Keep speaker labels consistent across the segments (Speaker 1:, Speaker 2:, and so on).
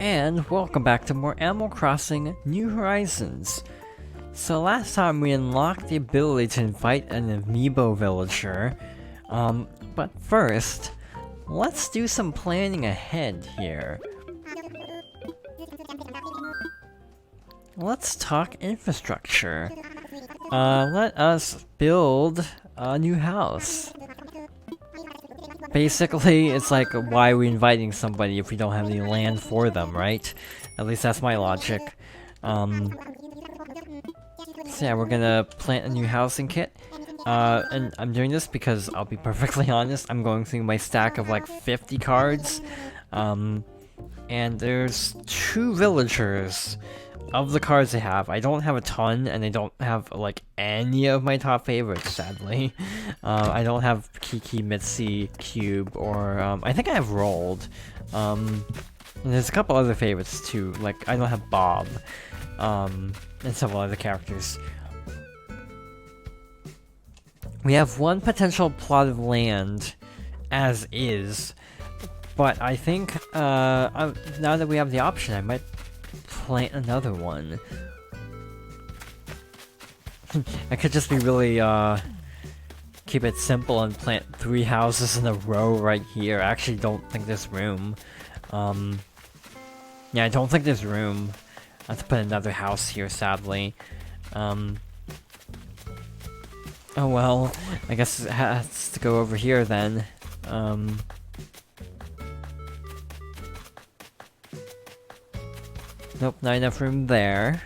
Speaker 1: And welcome back to more Animal Crossing New Horizons. So last time we unlocked the ability to invite an amiibo villager. But first, let's do some planning ahead here. Let's talk infrastructure. Let us build a new house. Basically, it's like, why are we inviting somebody if we don't have any land for them, right? At least that's my logic. So yeah, we're gonna plant a new housing kit. And I'm doing this because, I'll be perfectly honest, I'm going through my stack of like 50 cards. And there's 2 villagers of the cards I have. I don't have a ton, and I don't have like any of my top favorites, sadly. I don't have Kiki, Mitzi, Cube, or I think I have Rolled. And there's a couple other favorites too, like I don't have Bob, and several other characters. We have 1 potential plot of land as is, but I think now that we have the option, I might plant another one. I could just be really keep it simple and plant 3 houses in a row right here. I actually don't think there's room. Yeah, I don't think there's room. I have to put another house here, sadly. Oh well, I guess it has to go over here then. Nope, not enough room there.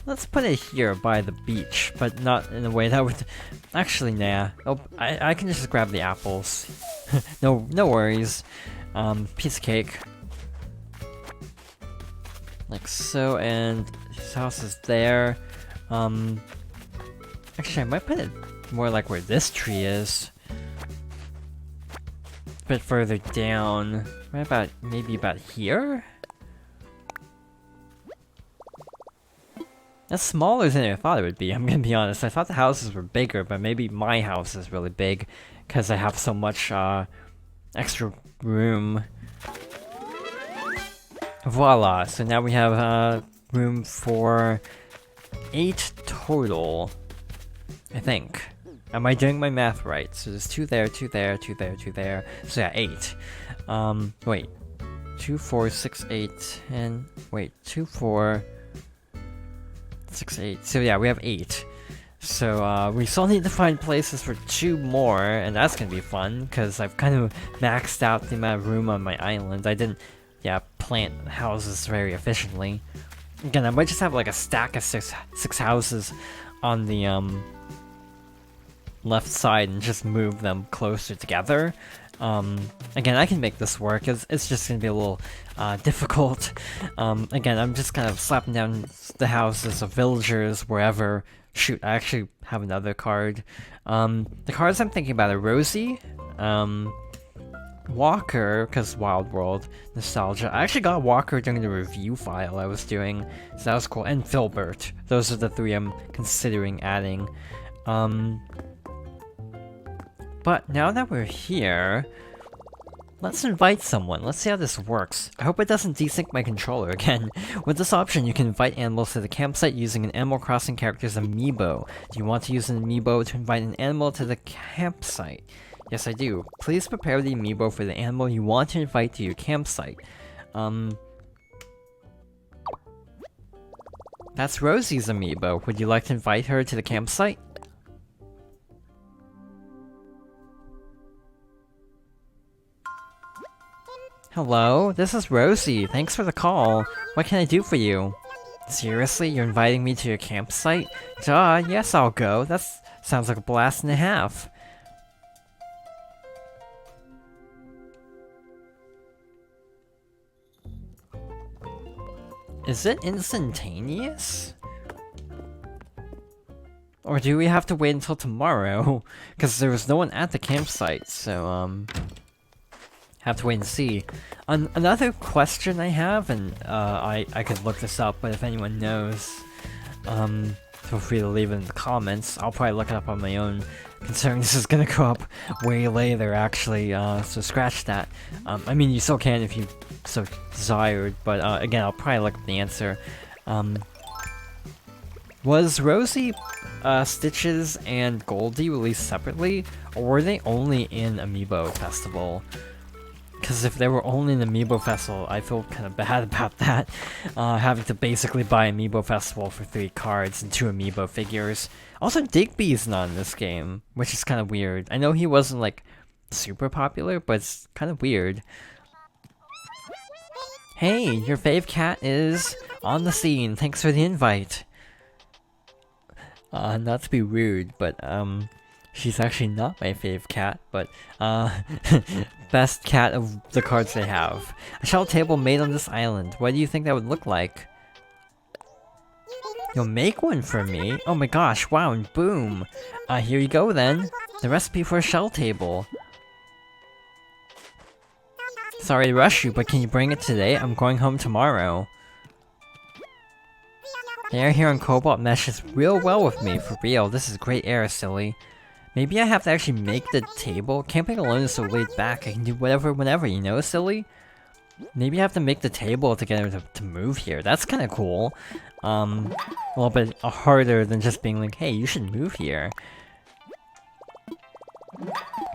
Speaker 1: Let's put it here by the beach, but not in a way that would... Actually, nah. Oh, I can just grab the apples. no worries. Piece of cake. Like so, and his house is there. Actually, I might put it more like where this tree is. A bit further down. Right about, maybe about here? That's smaller than I thought it would be, I'm gonna be honest. I thought the houses were bigger, but maybe my house is really big, because I have so much, extra room. Voila, so now we have, room for 8 total, I think. Am I doing my math right? So there's 2 there, 2 there, 2 there, 2 there. So yeah, 8. Wait. 2, 4, 6, 8, and... Wait, 2, 4... 6, 8. So yeah, we have 8. So, we still need to find places for 2 more, and that's gonna be fun, because I've kind of maxed out the amount of room on my island. I didn't, yeah, plant houses very efficiently. Again, I might just have like a stack of 6 houses on the, left side and just move them closer together. Again, I can make this work. It's just gonna be a little difficult. Again, I'm just kind of slapping down the houses of villagers wherever. Shoot, I actually have another card. The cards I'm thinking about are Rosie, Walker, because Wild World, Nostalgia. I actually got Walker during the review file I was doing, so that was cool. And Filbert. Those are the 3 I'm considering adding. But now that we're here, let's invite someone. Let's see how this works. I hope it doesn't desync my controller again. With this option, you can invite animals to the campsite using an Animal Crossing character's amiibo. Do you want to use an amiibo to invite an animal to the campsite? Yes, I do. Please prepare the amiibo for the animal you want to invite to your campsite. That's Rosie's amiibo. Would you like to invite her to the campsite? Hello, this is Rosie. Thanks for the call. What can I do for you? Seriously, you're inviting me to your campsite? Duh, yes, I'll go. That sounds like a blast and a half. Is it instantaneous? Or do we have to wait until tomorrow? Because there was no one at the campsite, so, have to wait and see. Another question I have, and I could look this up, but if anyone knows, feel free to leave it in the comments. I'll probably look it up on my own, considering this is gonna go up way later, actually, so scratch that. I mean, you still can if you so desired, but again, I'll probably look up the answer. Was Rosie, Stitches, and Goldie released separately, or were they only in Amiibo Festival? Because if they were only in Amiibo Festival, I feel kind of bad about that. Having to basically buy Amiibo Festival for 3 cards and 2 Amiibo figures. Also, Digby's not in this game, which is kind of weird. I know he wasn't, like, super popular, but it's kind of weird. Hey, your fave cat is on the scene. Thanks for the invite. Not to be rude, but, she's actually not my fave cat, but, best cat of the cards they have. A shell table made on this island. What do you think that would look like? You'll make one for me? Oh my gosh, wow, and boom! Here you go then. The recipe for a shell table. Sorry to rush you, but can you bring it today? I'm going home tomorrow. The air here on Cobalt meshes real well with me, for real. This is great air, silly. Maybe I have to actually make the table? Camping alone is so laid back, I can do whatever whenever, you know, silly? Maybe I have to make the table to get her to move here. That's kinda cool. A little bit harder than just being like, hey, you should move here.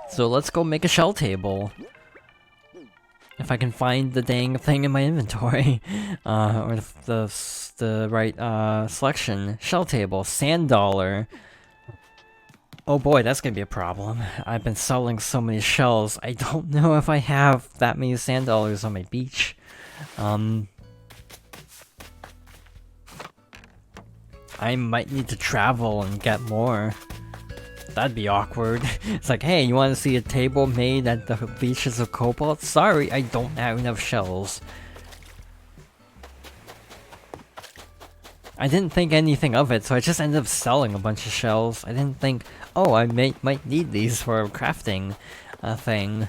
Speaker 1: So let's go make a shell table. If I can find the dang thing in my inventory. Or the right selection. Shell table, sand dollar. Oh boy, that's gonna be a problem. I've been selling so many shells, I don't know if I have that many sand dollars on my beach. I might need to travel and get more. That'd be awkward. It's like, hey, you want to see a table made at the beaches of Cobalt? Sorry, I don't have enough shells. I didn't think anything of it, so I just ended up selling a bunch of shells. I didn't think, oh, I might need these for a crafting thing.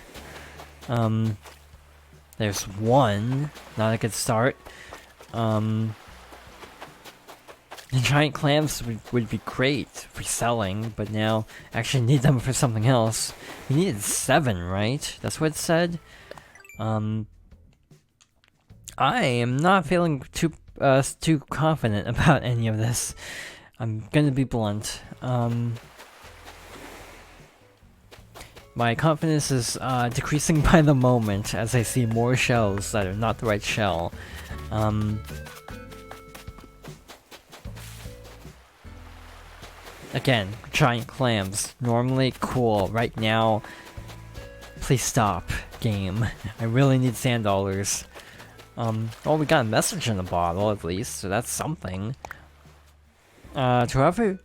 Speaker 1: There's one. Not a good start. The giant clams would be great for selling, but now I actually need them for something else. We needed 7, right? That's what it said? I am not feeling too confident about any of this. I'm gonna be blunt. My confidence is decreasing by the moment as I see more shells that are not the right shell. Again, giant clams. Normally cool. Right now, please stop, game. I really need sand dollars. Well, we got a message in the bottle at least, so that's something. To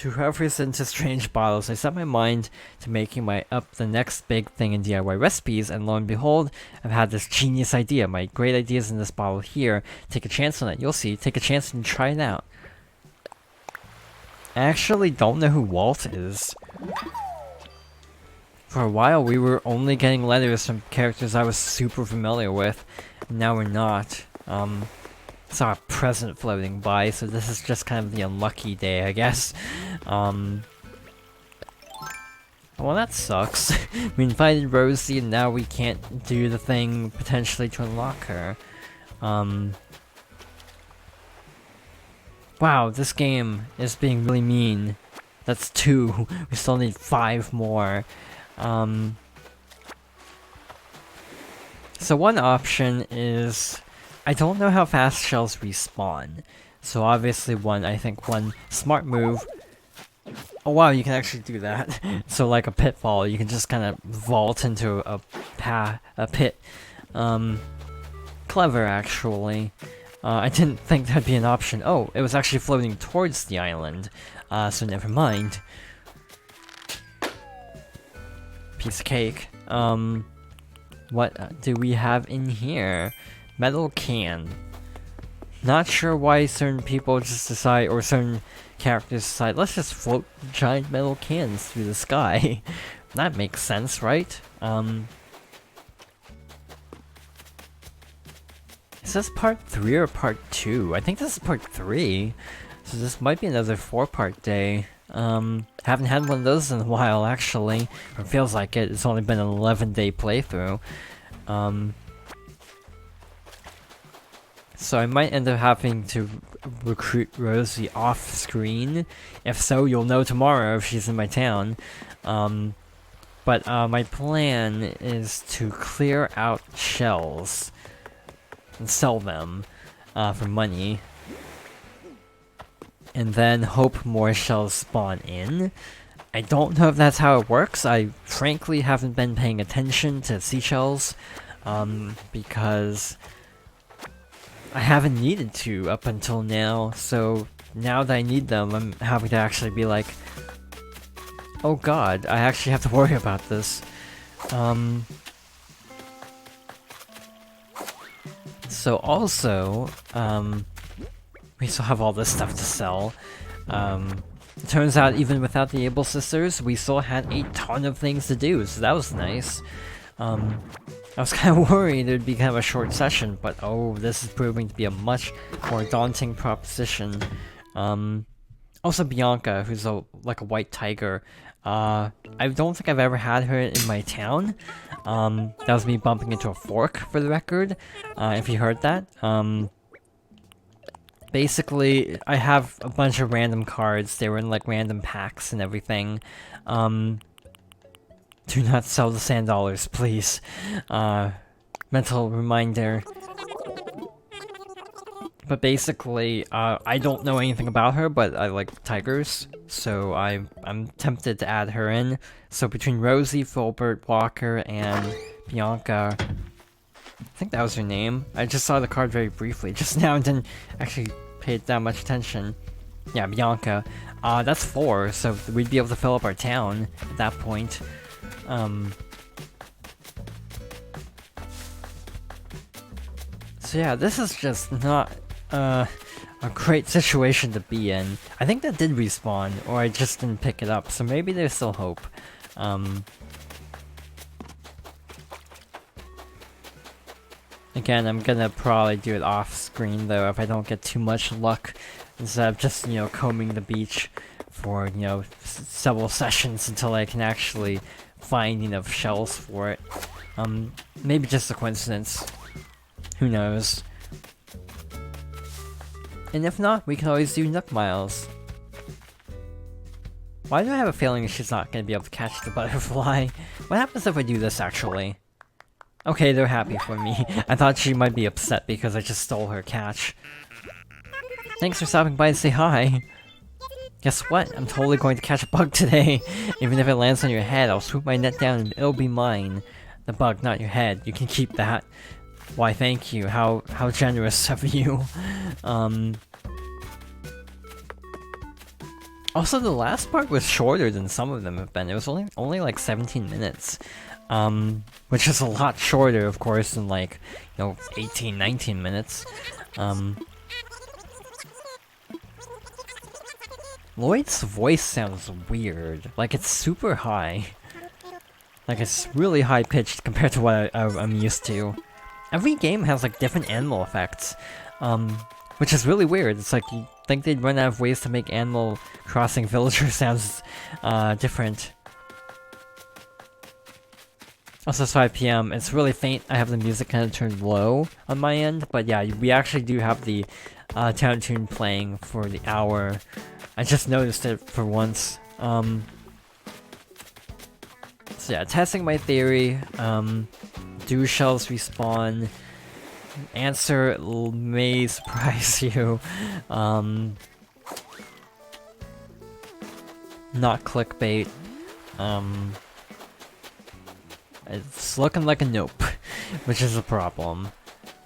Speaker 1: whoever's into strange bottles, I set my mind to making the next big thing in DIY recipes, and lo and behold, I've had this genius idea. My great ideas in this bottle here. Take a chance on it. You'll see. Take a chance and try it out. I actually don't know who Walt is. For a while, we were only getting letters from characters I was super familiar with, and now we're not. Saw a present floating by, so this is just kind of the unlucky day, I guess. Well, that sucks. We invited Rosie, and now we can't do the thing potentially to unlock her. Wow, this game is being really mean. That's 2. We still need 5 more. So one option is, I don't know how fast shells respawn. So obviously I think one smart move. Oh wow, you can actually do that. So like a pitfall, you can just kind of vault into a pit. Clever actually. I didn't think that'd be an option. Oh, it was actually floating towards the island. So never mind. Piece of cake. What do we have in here? Metal can. Not sure why certain people just decide, or certain characters decide, let's just float giant metal cans through the sky. That makes sense, right? Is this part 3 or part 2? I think this is part 3. So this might be another 4-part day. Haven't had one of those in a while, actually. Or it feels like it. It's only been an 11-day playthrough. So I might end up having to recruit Rosie off-screen. If so, you'll know tomorrow if she's in my town. But my plan is to clear out shells and sell them for money. And then hope more shells spawn in. I don't know if that's how it works. I frankly haven't been paying attention to seashells because I haven't needed to up until now. So now that I need them, I'm having to actually be like, oh god, I actually have to worry about this. So also, we still have all this stuff to sell. It turns out even without the Able Sisters, we still had a ton of things to do, so that was nice. I was kind of worried it would be kind of a short session, but oh, this is proving to be a much more daunting proposition. Also Bianca, who's like a white tiger. I don't think I've ever had her in my town. That was me bumping into a fork, for the record, if you heard that. Basically, I have a bunch of random cards. They were in like random packs and everything. Do not sell the sand dollars, please. Mental reminder. But basically, I don't know anything about her, but I like tigers, so I'm tempted to add her in. So between Rosie, Filbert, Walker, and Bianca, I think that was her name. I just saw the card very briefly just now and didn't actually pay that much attention. Yeah, Bianca. That's 4, so we'd be able to fill up our town at that point. So yeah, this is just not a great situation to be in. I think that did respawn, or I just didn't pick it up, so maybe there's still hope. Again, I'm gonna probably do it off screen though if I don't get too much luck, instead of just, you know, combing the beach for, you know, several sessions until I can actually find enough shells for it. Maybe just a coincidence. Who knows? And if not, we can always do Nook Miles. Why do I have a feeling she's not gonna be able to catch the butterfly? What happens if I do this, actually? Okay, they're happy for me. I thought she might be upset because I just stole her catch. Thanks for stopping by to say hi. Guess what? I'm totally going to catch a bug today. Even if it lands on your head, I'll swoop my net down and it'll be mine. The bug, not your head. You can keep that. Why, thank you. How generous of you. Also, the last part was shorter than some of them have been. It was only like 17 minutes. Which is a lot shorter, of course, than like, you know, 18, 19 minutes. Lloyd's voice sounds weird. Like, it's super high. Like, it's really high-pitched compared to what I'm used to. Every game has, like, different animal effects. Which is really weird. It's like, you think they'd run out of ways to make Animal Crossing villager sounds, different. Also, it's 5 PM. It's really faint. I have the music kind of turned low on my end. But yeah, we actually do have the town tune playing for the hour. I just noticed it for once. So yeah, testing my theory. Do shells respawn? Answer may surprise you. Not clickbait. It's looking like a nope, which is a problem.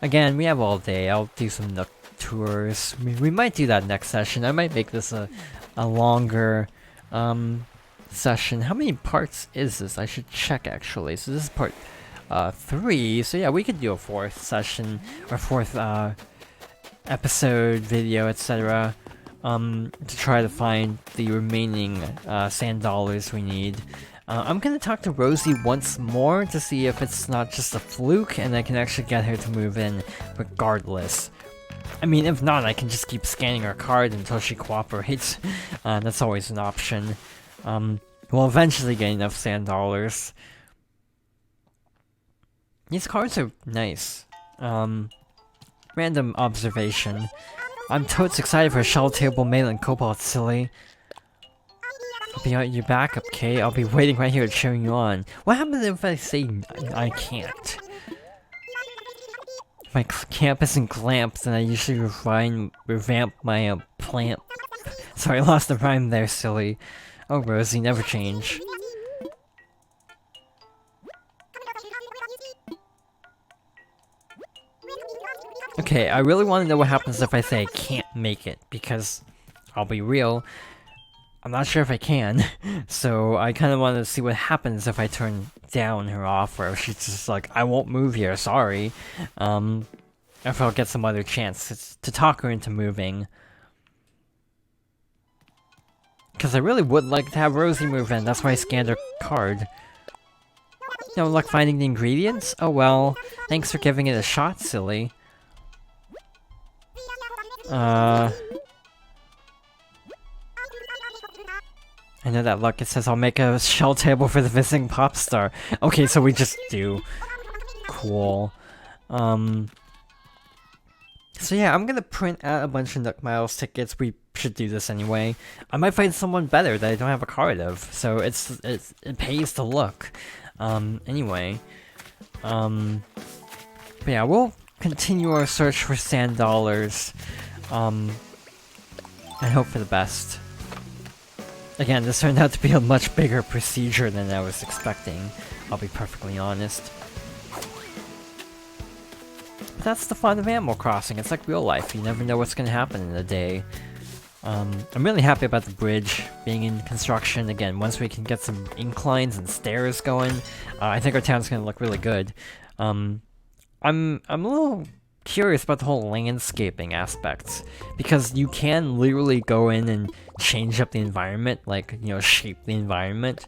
Speaker 1: Again, we have all day. I'll do some Nook tours. We might do that next session. I might make this a longer session. How many parts is this? I should check, actually. So this is part 3. So yeah, we could do a 4th session, or 4th episode, video, etc. To try to find the remaining sand dollars we need. I'm gonna talk to Rosie once more to see if it's not just a fluke and I can actually get her to move in regardless. I mean, if not, I can just keep scanning her card until she cooperates. That's always an option. We'll eventually get enough sand dollars. These cards are nice. Random observation. I'm totes excited for Shell Table Mail and Cobalt, silly. I'll be at your backup, Kay. I'll be waiting right here cheering you on. What happens if I say I can't? My camp isn't glamped, then I usually revamp my plant. Sorry, I lost the rhyme there, silly. Oh, Rosie, never change. Okay, I really want to know what happens if I say I can't make it, because I'll be real, I'm not sure if I can. So I kind of want to see what happens if I turn down her offer. If she's just like, I won't move here, sorry. If I'll get some other chance to talk her into moving. Because I really would like to have Rosie move in, that's why I scanned her card. No luck finding the ingredients? Oh well, thanks for giving it a shot, silly. I know that luck, it says I'll make a shell table for the visiting pop star. Okay, so we just do. Cool. So yeah, I'm gonna print out a bunch of Nook Miles tickets. We should do this anyway. I might find someone better that I don't have a card of, so it pays to look. Anyway. But yeah, we'll continue our search for sand dollars. And hope for the best. Again, this turned out to be a much bigger procedure than I was expecting, I'll be perfectly honest. But that's the fun of Animal Crossing, it's like real life, you never know what's gonna happen in a day. I'm really happy about the bridge being in construction. Again, once we can get some inclines and stairs going, I think our town's gonna look really good. I'm a little curious about the whole landscaping aspects, because you can literally go in and change up the environment, like, you know, shape the environment.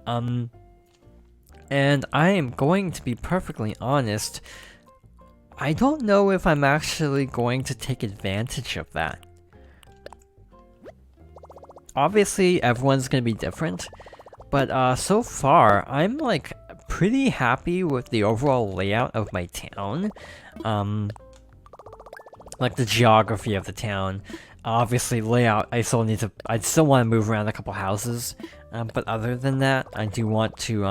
Speaker 1: And I am going to be perfectly honest, I don't know if I'm actually going to take advantage of that. Obviously, everyone's gonna be different, but so far, I'm like pretty happy with the overall layout of my town. Like the geography of the town. Obviously, layout, I still want to move around a couple houses. But other than that, I do want to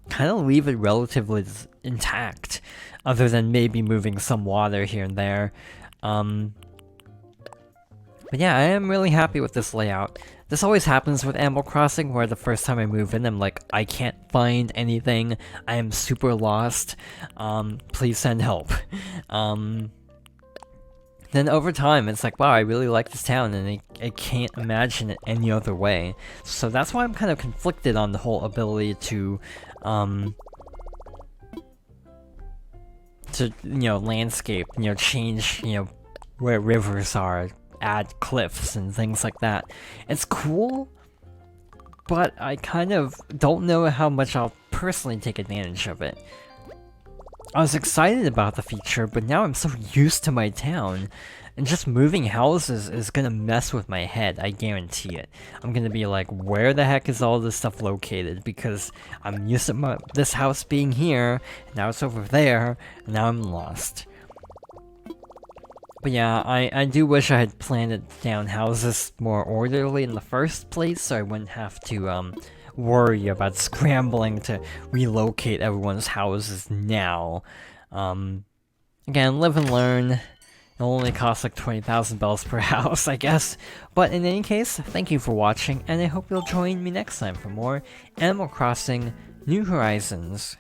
Speaker 1: kind of leave it relatively intact. Other than maybe moving some water here and there. But yeah, I am really happy with this layout. This always happens with Animal Crossing, where the first time I move in, I'm like, I can't find anything, I am super lost, please send help. Then over time, it's like, wow, I really like this town, and I can't imagine it any other way. So that's why I'm kind of conflicted on the whole ability to, you know, landscape, you know, change, you know, where rivers are, add cliffs and things like that. It's cool, but I kind of don't know how much I'll personally take advantage of it. I was excited about the feature, but now I'm so used to my town, and just moving houses is gonna mess with my head, I guarantee it. I'm gonna be like, where the heck is all this stuff located? Because I'm used to this house being here, and now it's over there, and now I'm lost. But yeah, I do wish I had planned down houses more orderly in the first place, so I wouldn't have to worry about scrambling to relocate everyone's houses now. Again, live and learn. It'll only cost like 20,000 bells per house, I guess. But in any case, thank you for watching, and I hope you'll join me next time for more Animal Crossing New Horizons.